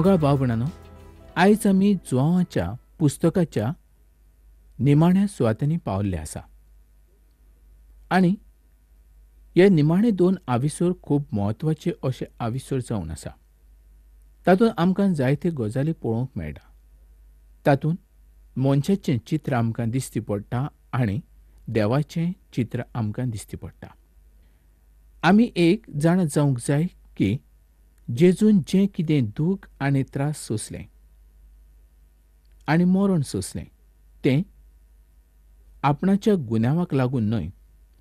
मोगा भाव भयणांनो, आयज आमी जोआवाच्या पुस्तकाच्या निमाण्या सुवातांनी पावल्ले आसा. आनी हे निमाणे 2 आविसोर खूब म्हत्वाचे अशे आविसोर जावन आसा. तातूंत आमकां जायते गजाली पळोवंक मेळटा. तातूंत मनशाचें चित्र आमकां दिश्टी पडटा आनी देवाचें चित्र आमकां दिश्टी पडटा. आमी एक जाण जावंक जाय की जेजून जें कितें दूख आनी त्रास सोंसलें आनी मरण सोंसलें तें आपणाच्या गुन्यांवाक लागून न्हय,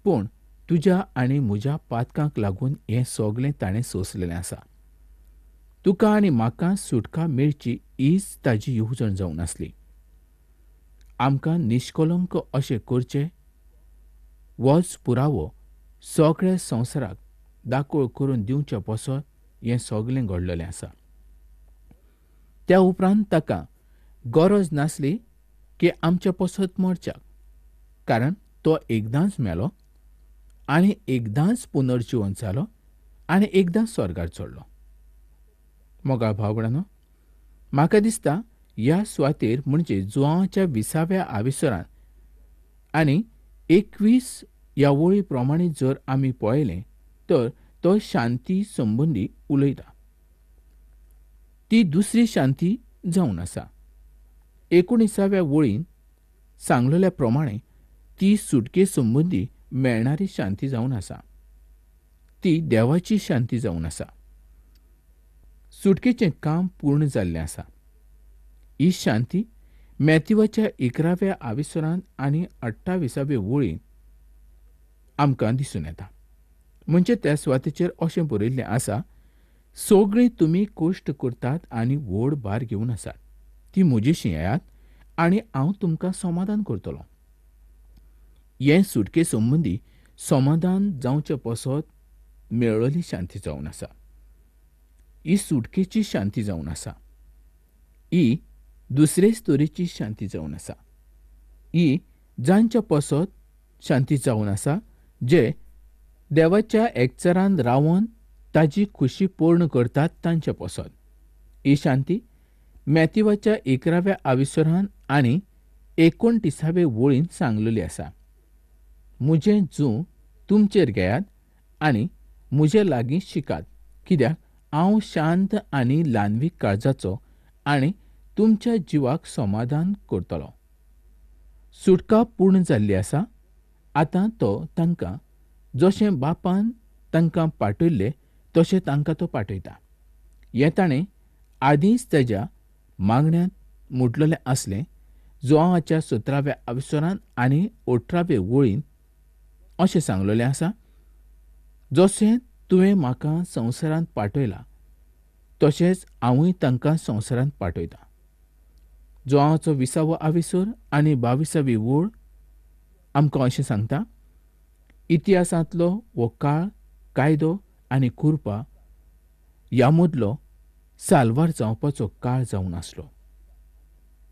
पूण तुज्या आनी म्हज्या पातकांक लागून हें सगळें ताणें सोंसलेलें आसा. तुका आनी म्हाका सुटका मेळची हीच ताजी येवजण जावन आसली. आमकां निश्कलंक अशें करचें होच पुरावो सगळ्या संवसाराक दाखोळ करून दिवचें पसत हें सगळें घडलेलें आसा. त्या उपरांत ताका गरज नासली की आमच्या पसत मरच्याक, कारण तो एकदांच मेलो आनी एकदांच पुनर्जिवंत जालो आनी एकदांच स्वर्गार चडलो. मोगा भाव भयणांनो, म्हाका दिसता ह्या सुवातेर म्हणजे जोआवाच्या 20व्या आविसरांत आनी 21 ह्या वळी प्रमाणे जर आमी पळयलें तर तो शांती संबंदी उलयता. ती दुसरी शांती जावन आसा. 19व्या वळीन सांगलेल्या प्रमाणे ती सुटके संबंदी मेळणारी शांती जावन आसा. ती देवाची शांती जावन आसा. सुटकेचें काम पूर्ण जाल्लें आसा. ही शांती मॅथ्यूवाच्या 11व्या आविसरांत आनी 28व्या वळीन आमकां दिसून येता. म्हणजे त्या सुवातेचेर अशें बरयल्लें आसा, सगळीं तुमी कश्ट करतात आनी व्हड भार घेवन आसात, ती म्हजेशी येयात आनी हांव तुमकां समाधान करतलों. हें सुटके संबंदी समाधान जावचें पसत मेळ्ळेली शांती जावन आसा. ही सुटकेची शांती जावन आसा. ही दुसरेच तरेची शांती जावन आसा. ही जांच्या पसत शांती जावन आसा जे देवाच्या एकचारांत रावन ताजी खुशी पूर्ण करतात तांच्या पसत. ही शांती मॅथ्यूवाच्या 11व्या आविसरांत आनी 29व्या वळीन सांगलेली आसा. म्हजें जूं तुमचेर घेयात आनी म्हजे लागीं शिकात, कित्याक हांव शांत आनी ल्हानवीक काळजाचो आनी तुमच्या जिवाक समाधान करतलों. सुटका पूर्ण जाल्ली आसा. आतां तो तांकां जशें बापान तांकां पाठयल्लें तशें तांकां तो पाठयता. हें ताणें आदींच ताच्या मागण्यांत म्हटलेलें आसलें. जोआवाच्या 17व्या आविसरांत आनी 18व्या वळीन अशें सांगलेलें आसा, जशें तुवें म्हाका संवसारांत पाठयलां तशेंच हांवूय तांकां संवसारांत पाठयतां. जोआवाचो 20वो आविसर आनी 22वी वळ आमकां अशें सांगता, इतिहासांतलो हो काळ कायदो आनी कुरपा ह्या मदलो सालवार जावपाचो काळ जावन आसलो.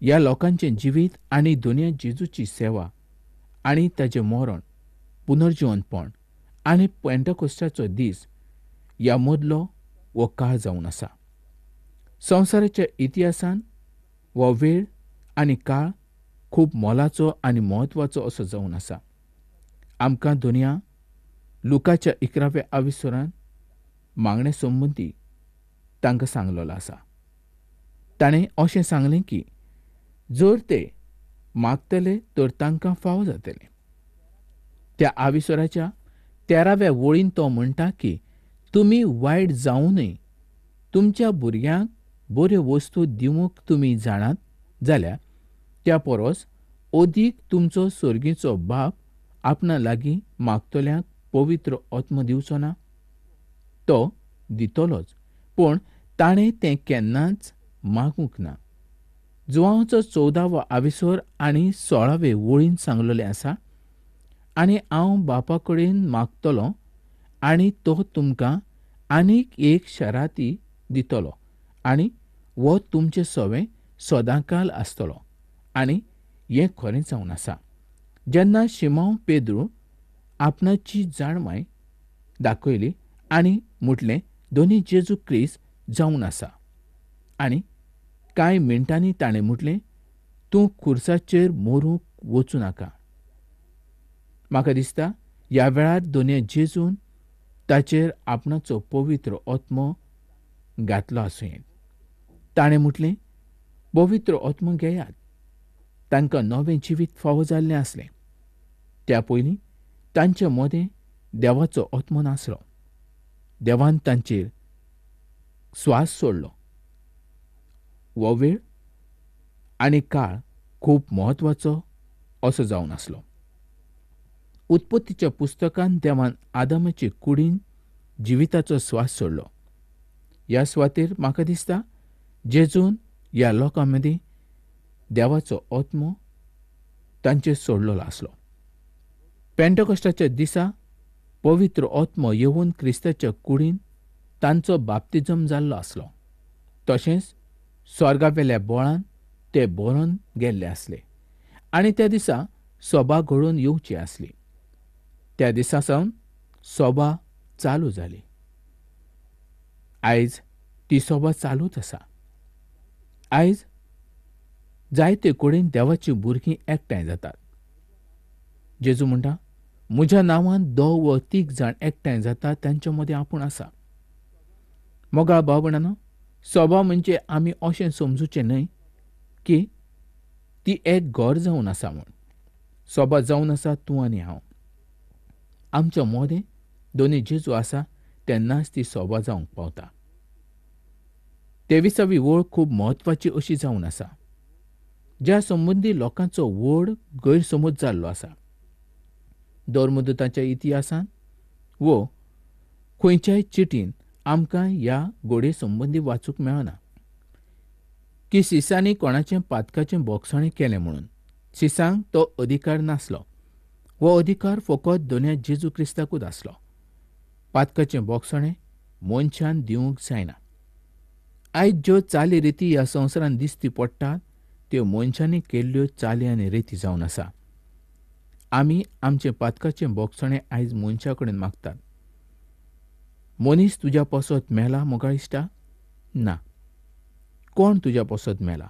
ह्या लोकांचें जिवीत आनी दुनिया जेजूची सेवा आनी ताचें मरण, पुनर्जिवंतपण आनी पेंटकोस्ताचो दीस ह्या मदलो हो काळ जावन आसा. संवसाराच्या इतिहासान हो वेळ आनी काळ खूब मोलाचो आनी म्हत्वाचो असो जावन आसा. आमकां दुनिया लुकाच्या 11व्या आविसरांत मागणे संबंदी तांकां सांगलेलो आसा. ताणें अशें सांगलें की जर ते मागतले तर तांकां फावो जातलें. त्या आविसराच्या 13व्या वळीन तो म्हणटा की तुमी वायट जावनय तुमच्या भुरग्यांक बऱ्यो वस्तू दिवंक तुमी जाणात जाल्यार त्या परस अदीक तुमचो सुर्गीचो बाप आपणा लागीं मागतल्यांक पवित्र आत्मो दिवचो ना. तो दितलोच, पूण ताणें तें केन्नाच मागूंक ना. जोआवाचो 14वो आविसर आनी 16वे वळीन सांगलेलें आसा, आनी हांव बापा कडेन मागतलों आनी तो तुमकां आनीक एक शाराती दितलो आनी हो तुमचे सवें सदांकाल आसतलो. आनी हें खरें जावन आसा. जेन्ना शिमोन पेद्रू आपणाची जाणमाय दाखयली आनी म्हटलें दोनी जेजू क्रिस्त जावन आसा, आनी कांय मिनटांनी ताणें म्हटलें, तूं खुर्साचेर मोरूंक वचूं नाका. म्हाका दिसता ह्या वेळार दोनूय जेजून ताचेर आपणाचो पवित्र आत्मो घातलो आसूं. ताणें म्हटलें, पवित्र आत्मो घेयात. तांकां नवें जिवीत फावो जाल्लें आसलें. त्या पयलीं तांचे मदें देवाचो आत्मो नासलो. देवान तांचेर स्वास सोडलो. हो वेळ आनी काळ खूब म्हत्वाचो असो जावन आसलो. उत्पत्तीच्या पुस्तकांत देवान आदामाचे कुडीन जिविताचो स्वास सोडलो. ह्या सुवातेर म्हाका दिसता जेजून ह्या लोकां मदीं देवाचो आत्मो तांचेर सोडलेलो आसलो. पेंटकॉस्टाच्या दिसा पवित्र आत्मो येवन क्रिस्ताच्या कुडीन तांचो बाप्तिजम जाल्लो आसलो. तशेंच स्वर्गावेल्या बोळान ते बरोवन गेल्ले आसले आनी त्या दिसा सभा घडोवन येवची आसली. त्या दिसा सावन सभा चालू जाली. आयज ती सभा चालूच आसा. आयज जायते कडेन देवाची भुरगीं एकठांय जातात. जेजू म्हणटा, म्हज्या नांवान 2 वा 3 जाण एकठांय जातात तांच्या मदीं आपूण आसा. मोगाळ भाव भयणांनो, सभा म्हणजे आमी अशें समजुचें न्हय की ती एक घर जावन आसा म्हूण. सभा जावन आसा तूं आनी हांव. आमच्या मदें दोनी जेजू आसा तेन्नाच ती सभा जावंक पावता. 23वी ओळ खूब म्हत्वाची अशी जावन आसा, ज्या संबंदी लोकांचो व्हड गैरसमज जाल्लो आसा. धर्मदुतांच्या इतिहासान वो खंयच्याय चिटीन आमकां ह्या घोडये संबंदी वाचूंक मेळना की सिसांनी कोणाचें पातकाचें बोगसणें केलें म्हणून. सिसांक तो अधिकार नासलो. हो अधिकार फकत दोनूय जेजू क्रिस्ताकूच आसलो. पातकाचें बोगसणें मनशान दिवंक जायना. आयज ज्यो चाली रिती ह्या संवसारांत दिश्टी पडटात त्यो मनशांनी केल्ल्यो चाली आनी रिती जावन आसा. आमी आमचें पातकाचें बोगसणें आयज मनशा कडेन मागतात. मनीस तुज्या पासत मेला मोगाळ इश्टा? ना. कोण तुज्या पासत मेला?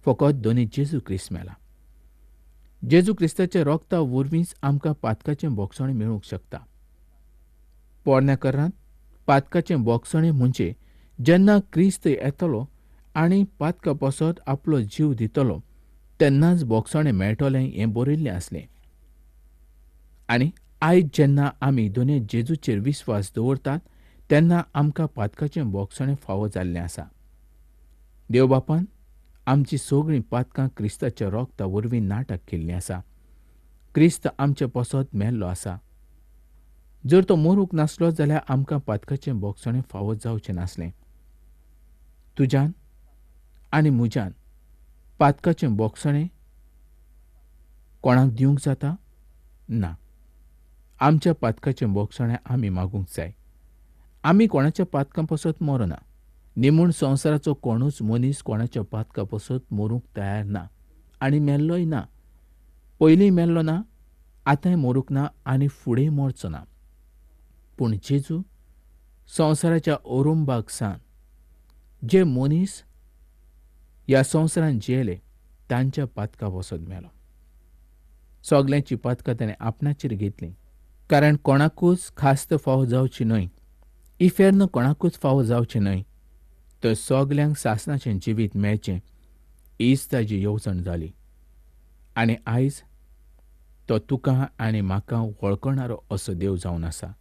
फकत दोनी जेजू क्रिस्त मेला. जेजू क्रिस्ताच्या रोगता वरवींच आमकां पातकाचें बोगसणें मेळूंक शकता. पोरण्या पातकाचें बोगसणें म्हणजे जेन्ना क्रिस्त येतलो आनी पातका पासत आपलो जीव दितलो तेन्नाच बोगसणें मेळटलें हें बरयल्लें आसलें. आनी आयज जेन्ना आमी दोनूय जेजूचेर विस्वास दवरतात तेन्ना आमकां पातकाचें बोगसणें फावो जाल्लें आसा. देव बापान आमचीं सगळीं पातकां क्रिस्ताच्या रोगता वरवीं नाटक केल्लीं आसा. क्रिस्त आमचे पासत मेल्लो आसा. जर तो मरूंक नासलो जाल्यार आमकां पातकाचें बोगसणें फावो जावचें नासलें. तुज्यान आनी म्हज्यान पातकाचें बोगसणें कोणाक दिवंक जाता? ना. आमच्या पातकाचें बोगसणें आमी मागूंक जाय. आमी कोणाच्या पातकां पासत मरना. निमूण संवसाराचो कोणूच मनीस कोणाच्या पातका पासत मरूंक तयार ना आनी मेल्लोय ना. पयलीं मेल्लो ना, आतांय मरूंक ना आनी फुडें मरचो ना. पूण जेजू संवसाराच्या औरुंबाक सावन जे मनीस ह्या संवसारांत जियेले तांच्या पातका पासत मेलो. सगल्यांची पातकां ताणें आपणाचेर घेतलीं. कारण कोणाकूच खास्त फावो जावची न्हय. इफेर्न कोणाकूच फावो जावचें न्हय. तर सगल्यांक सासणाचें जिवीत मेळचें हीच ताजी येवजण जाली. आनी आयज तो तुका आनी म्हाका वळखणारो असो देव जावन आसा.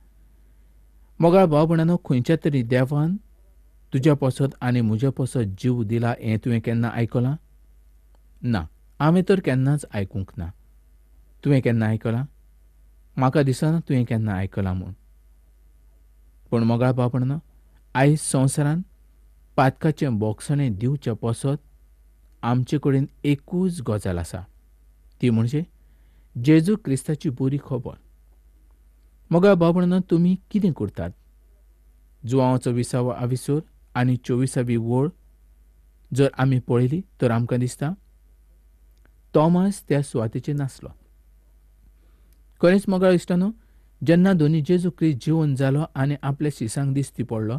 मोगाळ भाव भयणांनो, खंयच्या तरी देवान तुज्या पासत आनी म्हज्या पासत जीव दिला हें तुवें केन्ना आयकलां? ना. हांवें तर केन्नाच आयकूंक ना. तुवें केन्ना आयकलां? म्हाका दिसना तुवें केन्ना आयकलां म्हूण. पूण मोगाळ भाव भयणांनो, आयज संवसारांत पातकाचें बोगसणें दिवच्या पासत आमचे कडेन एकूच गजाल आसा. ती म्हणजे जेजू क्रिस्ताची बरी खबर. मोगाळ भाव भयणांनो, तुमी कितें करतात? जुवांवाचो 20वा आविसोर आनी 24वी ओळ जर आमी पळयली तर आमकां दिसता तोमास त्या सुवातेचेर नासलो. खरेंच मोगाळ इश्टांनो, जेन्ना दोनी जेजू क्रिस्त जिवंत जालो आनी आपल्या शिसांक दिश्टी पडलो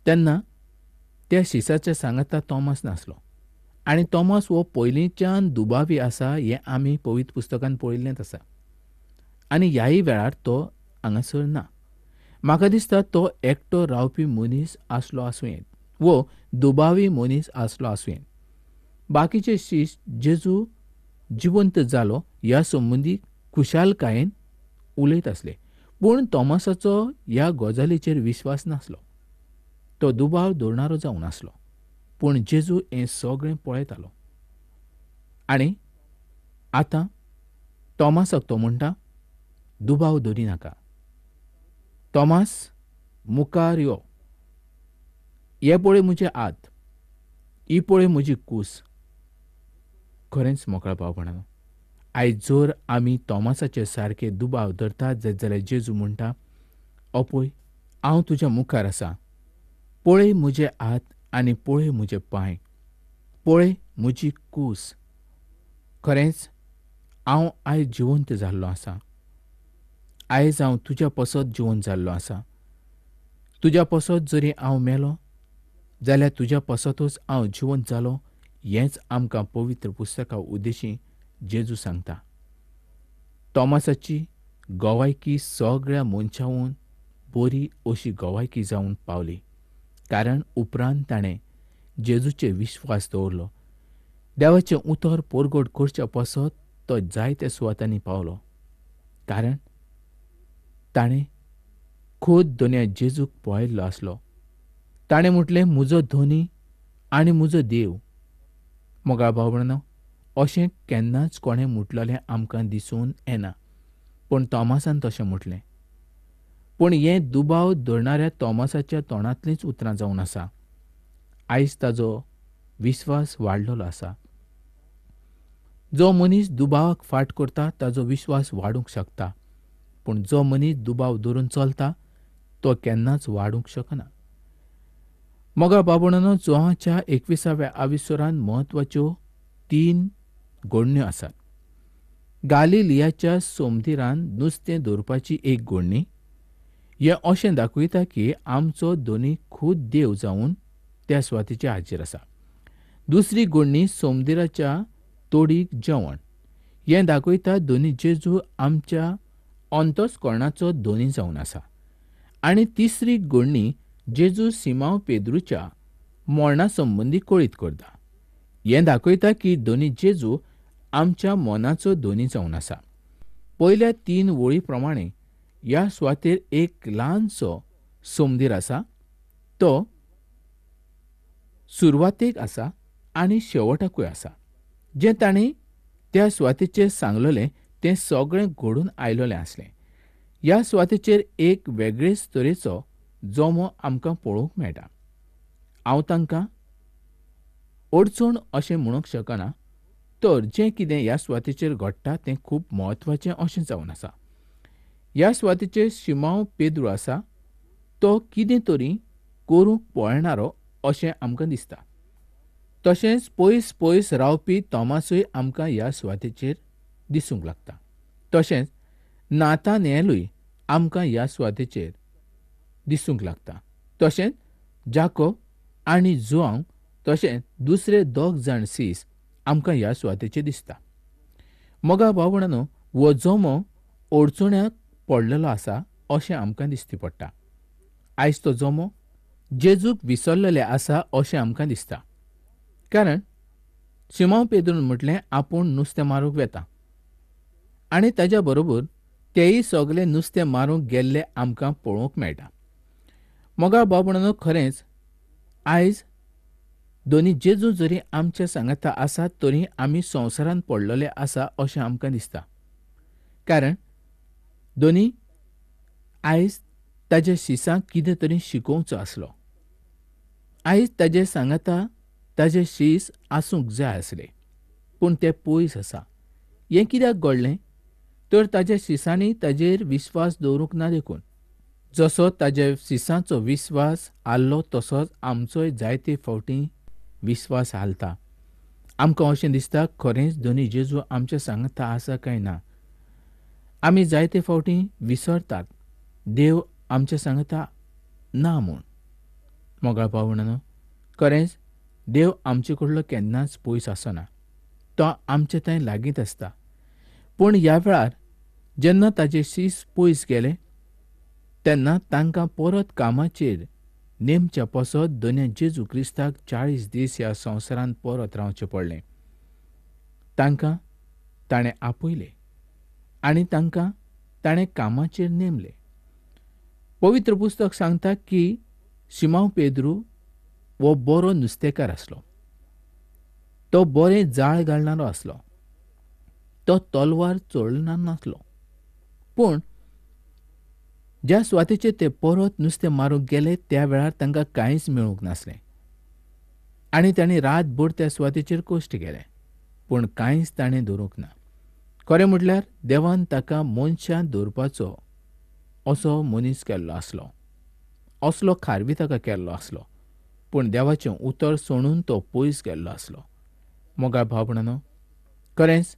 तेन्ना त्या शिसाच्या सांगाता तोमास नासलो. आनी तोमास हो पयलींच्यान दुबावी आसा हें आमी पवित्र पुस्तकांत पळयिल्लेंच आसा. आनी ह्याय वेळार तो हांगासर ना. म्हाका दिसता तो एकटो रावपी मनीस आसलो आसूं येत वो दुबावी मनीस आसलो आसूं येत. बाकीचे शिश जेजू जिवंत जालो ह्या संबंदी खुशालकायेन उलयत आसले, पूण तोमासाचो ह्या गजालीचेर विश्वास नासलो. तो दुबाव दवरणारो जावन आसलो, पूण जेजू हें सगळें पळयतालो. आनी आतां तोमासाक तो म्हणटा, दुबाव दवरिनाका. तोमास, मुखार यो. हे पळय म्हजे हात, ही पळय म्हजी कूस. खरेंच मोकळा भावपणानो, आयज जर आमी तोमासाचे सारके दुबाव धरतात जाल्यार जेजू म्हणटा, पळय हांव तुज्या मुखार आसां. पळय म्हजे हात आनी पळय म्हजे पांय. पळय म्हजी कूस. खरेंच हांव आयज जिवंत जाल्लो आसां. आयज हांव तुज्या पसत जिवंत जाल्लो आसां. तुज्या पसत जरी हांव मेलो जाल्यार तुज्या पसतूच हांव जिवंत जालो हेंच आमकां पवित्र पुस्तका उद्देशीं जेजू सांगता. तोमासाची गोवायकी सगळ्या मनशांहून बरी अशी गोवायकी जावन पावली, कारण उपरांत ताणें जेजूचेर विश्वास दवरलो. देवाचें उतर परगट करच्या पसत तो जायत्या सुवातांनी पावलो, कारण ताणें खोद दोनया जेजूक पळयल्लो आसलो. ताणें म्हटलें, म्हजो धोनी आनी म्हजो देव. मोगाळ भाव भयणीनो, अशें केन्नाच कोणें म्हटलेलें आमकां दिसून येना, पूण तोमासान तशें म्हटलें. पूण हें दुबाव धरणाऱ्या तोमासाच्या तोंडांतलींच उतरां जावन आसा. आयज ताजो विश्वास वाडलेलो आसा. जो मनीस दुबावाक फाट करता ताजो विश्वास वाडूंक शकता, पूण जो मनीस दुबाव धरून चलता तो केन्नाच वाडूंक शकना. मोगाळ भाव भयणीनो, जोहाच्या 21व्या आविस्वरांत म्हत्वाच्यो 3 घडण्यो आसात. गालिलियाच्या समुद्रांत नुस्तें धरपाची एक घडणी. हें अशें दाखयता की आमचो दोनी खुद देव जावन त्या सुवातेचेर हाजीर आसा. दुसरी घडणी समुद्राच्या तोडीक जेवण. हें दाखयता दोनी जेजू आमच्या अंतस्करणाचो धोनी जावन आसा. आनी तिसरी घडणी जेजू सिमांव पेद्रूच्या मरणा संबंदी कळीत करता. हें दाखयता की दोनी जेजू आमच्या मनाचो धोनी जावन आसा. पयल्या 3 वळी प्रमाणें ह्या सुवातेर एक ल्हानसो समुद्र आसा. तो सुरवातेक आसा आनी शेवटाकूय आसा. जें ताणें त्या सुवातेचेर सांगलेलें तें सगळें घडून आयलेलें आसलें. ह्या सुवातेचेर एक वेगळेच तरेचो जोमो आमकां पळोवंक मेळटा. हांव तांकां अडचण अशें म्हणूंक शकना, तर जें कितें ह्या सुवातेचेर घडटा तें खूब म्हत्वाचें अशें जावन आसा. ह्या सुवातेचेर शिमांव पेद्रू आसा. तो कितें तरी करूंक पळयणारो अशें आमकां दिसता. तशेंच पयस पयस रावपी तोमासूय आमकां ह्या सुवातेचेर दिसूंक लागता. तशेंच नातानेलूय आमकां ह्या सुवातेचेर दिसूंक लागता. तशेंच जाकोब आनी जोआंव तशेंच दुसरे 2 जाण सीस आमकां ह्या सुवातेचेर दिसता. मोगाळ भाव भयणीनो, हो जोमो अडचण्याक पडलेलो आसा अशें आमकां दिश्टी पडटा. आयज तो जोमो जेजूक विसरलेले आसा अशें आमकां दिसता. कारण शिमांव पेद्रून म्हटलें आपूण नुस्तें मारूंक वेता, आनी ताच्या बरोबर तेय सगळे नुस्तें मारूंक गेल्ले आमकां पळोवंक मेळटा. मोगाळ भाव भयणीनो, खरेंच आयज दोनी जेजू जरी आमच्या सांगाता आसात तरी आमी संवसारांत पडलेले आसा अशें आमकां दिसता. कारण दोनी आयज ताच्या शिसांक कितें तरी शिकोवचो आसलो. आयज ताचे सांगाता ताजे शीस आसूंक जाय आसले, पूण ते पयस आसा. हें कित्याक घडलें? तर ताच्या शिसांनी ताजेर विश्वास दवरूंक ना देखून. जसो ताच्या शिसांचो विश्वास आसलो तसोच आमचोय जायते फावटी विश्वास आलता. आमकां अशें दिसता खरेंच दोनी जेजू आमच्या सांगाता आसा काय ना. आमी जायते फावटी विसरतात देव आमच्या सांगाता ना म्हूण. मोगाळ भाव भयणीनो, खरेंच देव आमचे कडलो केन्नाच पयस आसना. तो आमचे थंय लागींच आसता. पूण ह्या वेळार जेन्ना ताचे शीस पयस गेले तेन्ना तांकां परत कामाचेर नेमचे पसत दोन जेजू क्रिस्ताक 40 दीस ह्या संवसारांत परत रावचें पडलें. तांकां ताणें आपयले आनी तांकां ताणें कामाचेर नेमले. पवित्र पुस्तक सांगता की शिमाव पेद्रू हो बरो नुस्तेकार आसलो. तो बरें जाळ घालणारो आसलो. तो तलवार चोळणार नासलो. पूण ज्या सुवातेचेर ते परत नुस्तें मारूंक गेले त्या वेळार तांकां कांयच मेळूंक नासलें. आनी तांणी रातभर त्या सुवातेचेर कश्ट केले, पूण कांयच ताणें धरूंक ना. खरें म्हटल्यार देवान ताका मनशां दवरपाचो असो मनीस केल्लो आसलो. असलो खारवी ताका केल्लो आसलो. पूण देवाचें उतर सोडून तो पयस गेल्लो आसलो. मोगा भाव भयणींनो, खरेंच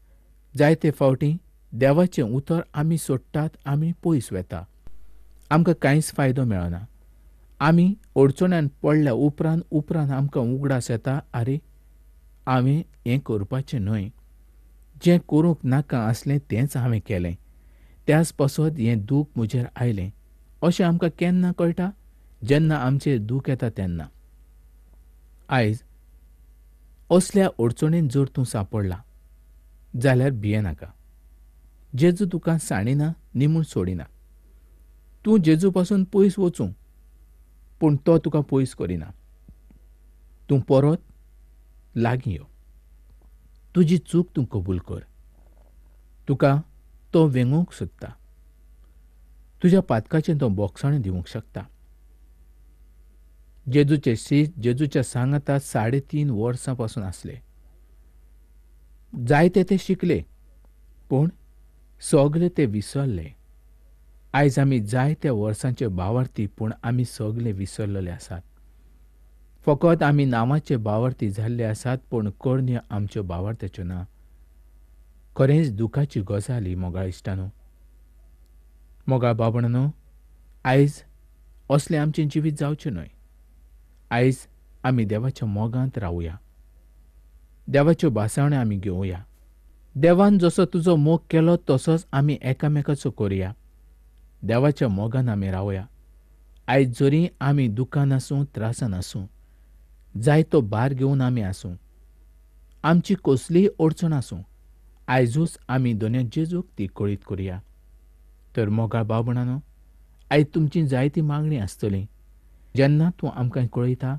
जायते फावटी देवाचें उतर आमी सोडटात, आमी पयस वेता. आमकां कांयच फायदो मेळना. आमी अडचण्यान पडल्या उपरांत आमकां उगडास येता, आरे हांवें हें करपाचें न्हय. जें करूंक नाका आसलें तेंच हांवें केलें. त्याच पासत हें दूख म्हजेर आयलें. अशें आमकां केन्ना कळटा? जेन्ना आमचेर दूख येता तेन्ना. आयज असल्या अडचणींत जर तूं सांपडला जाल्यार भियेनाका. जेजू तुका साणिना, निमूळ सोडिना. तूं जेजू पासून पयस वचूं, पूण तो तुका पयस करिना. तूं परत लागीं यो. तुजी चूक तूं कबूल कर. तुका तो वेंगूंक सोदता. तुज्या पातकाचें तो बोगसाणें दिवंक शकता. जेजूचे शीश जेजूच्या सांगाताक 3.5 वर्सां पासून आसले. जायते ते शिकले, पूण सगळे ते विसरले. आयज आमी जायत्या वर्सांचे भावार्थी, पूण आमी सगळे विसरलेले आसात. फकत आमी नांवाचे भावार्थी जाल्ले आसात, पूण करण्यो आमच्यो भावार्थ्याच्यो ना. खरेंच दुखाची गजाल ही मोगाळ इश्टानो. मोगाळ भाव भयणींनो, आयज असलें आमचें जिवीत जावचें न्हय. आयज आमी देवाच्या मोगांत रावया. देवाच्यो भासावण्यो आमी घेवया. देवान जसो तुजो मोग केलो तसोच आमी एकामेकाचो करया. देवाच्या मोगान आमी रावया. आयज जरी आमी दुखान आसूं, त्रासान आसूं, जायतो भार घेवन आमी आसूं, आमची कसलीय अडचण आसूं, आयजूच आमी दोन जेजूक ती कळीत करया. तर मोगाळ भाव भयणानो, आयज तुमची जायती मागणी आसतली. जेन्ना तूं आमकां कळयता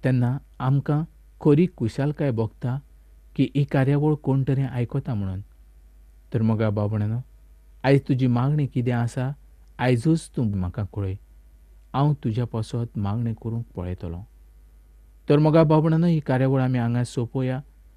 तेन्ना आमकां खरी खुशालकाय भोगता की ही कार्यावळ कोण तरी आयकता म्हणून. तर मोगाळ भाव भयणानो, आयज तुजी मागणी कितें आसा आयजूच तूं म्हाका कळय. हांव तुज्या पासत मागणी करूंक पळयतलों. तर मोगाळ भाव भयणानो, ही कार्यावळ आमी हांगा सोंपोवया.